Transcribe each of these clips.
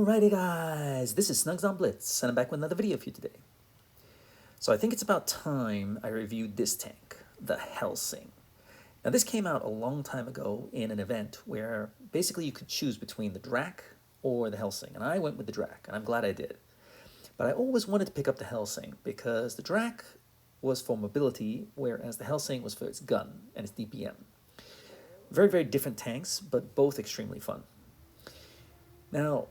Alrighty guys, this is snugsonblitz and I'm back with another video for you today. So I think it's about time I reviewed this tank, the Helsing. Now this came out a long time ago in an event where basically you could choose between the Drac or the Helsing, and I went with the Drac, and I'm glad I did. But I always wanted to pick up the Helsing because the Drac was for mobility, whereas the Helsing was for its gun and its DPM. Very, very different tanks, but both extremely fun. Now,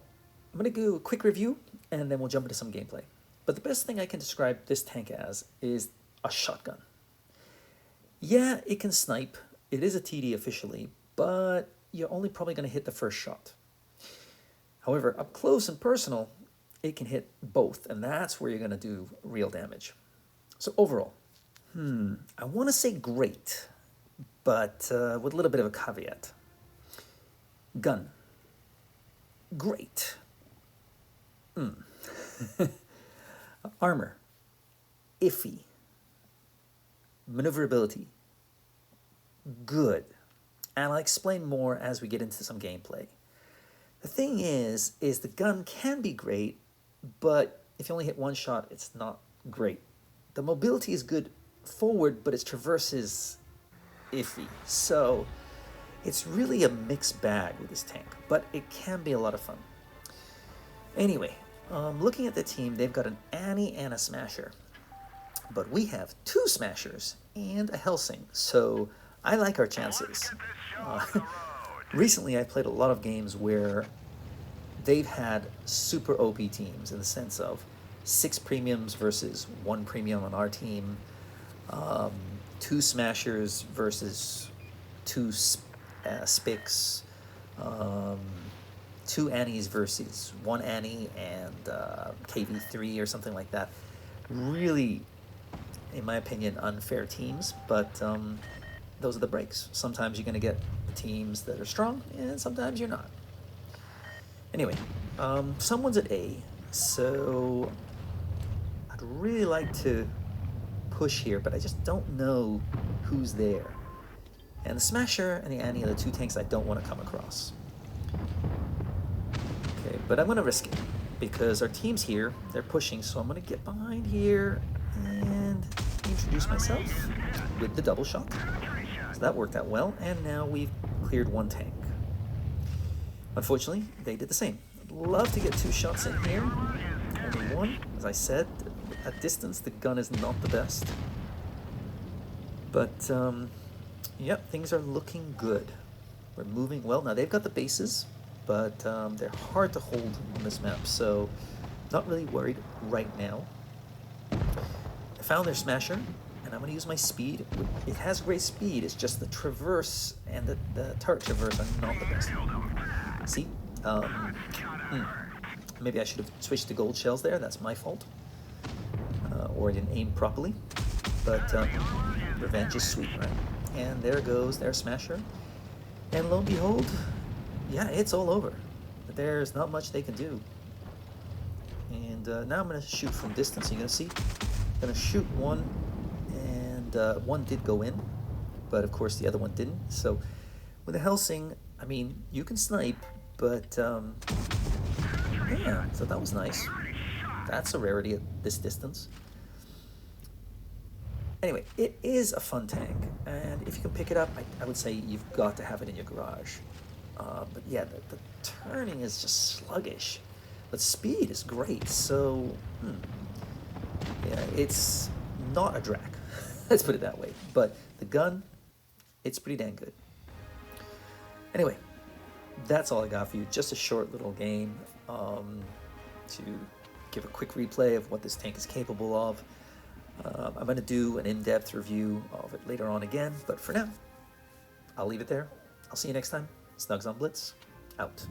I'm going to do a quick review, and then we'll jump into some gameplay. But the best thing I can describe this tank as is a shotgun. Yeah, it can snipe. It is a TD officially, but you're only probably going to hit the first shot. However, up close and personal, it can hit both, and that's where you're going to do real damage. So overall, I want to say great, but with a little bit of a caveat. Gun. Great. Armor. Iffy. Maneuverability. Good. And I'll explain more as we get into some gameplay. The thing is the gun can be great, but if you only hit one shot, it's not great. The mobility is good forward, but its traverse is iffy. So it's really a mixed bag with this tank, but it can be a lot of fun. Anyway, looking at the team, they've got an Annie and a Smasher, but we have two Smashers and a Helsing, so I like our chances. Recently, I played a lot of games where they've had super OP teams in the sense of 6 premiums versus 1 premium on our team, 2 Smashers versus 2 Spics, 2 Annies versus 1 Annie and KV3 or something like that. Really, in my opinion, unfair teams, but those are the breaks. Sometimes you're going to get the teams that are strong, and sometimes you're not. Anyway, someone's at A, so I'd really like to push here, but I just don't know who's there. And the Smasher and the Annie are the 2 tanks I don't want to come across. Okay, but I'm going to risk it because our team's here, they're pushing, so I'm going to get behind here and introduce myself with the double shot. So that worked out well, and now we've cleared 1 tank. Unfortunately, they did the same. I'd love to get 2 shots in here. Only 1. As I said, at distance, the gun is not the best. But, yep, things are looking good. We're moving well. Now, they've got the bases, but they're hard to hold on this map, so not really worried right now. I found their Smasher, and I'm going to use my speed. It has great speed, it's just the traverse and the turret traverse are not the best. See? Maybe I should have switched to gold shells there. That's my fault. Or I didn't aim properly. But revenge is sweet, right? And there goes their Smasher. And lo and behold, yeah, it's all over. There's not much they can do. And now I'm going to shoot from distance. You're going to see. I'm going to shoot one, and one did go in. But of course the other one didn't. So with the Helsing, I mean, you can snipe, but yeah, so that was nice. That's a rarity at this distance. Anyway, it is a fun tank, and if you can pick it up, I would say you've got to have it in your garage. But yeah, the turning is just sluggish, but speed is great, so yeah, it's not a Drac, let's put it that way, but the gun, it's pretty dang good. Anyway, that's all I got for you, just a short little game to give a quick replay of what this tank is capable of. I'm going to do an in-depth review of it later on again, but for now, I'll leave it there. I'll see you next time. Snugsonblitz, out.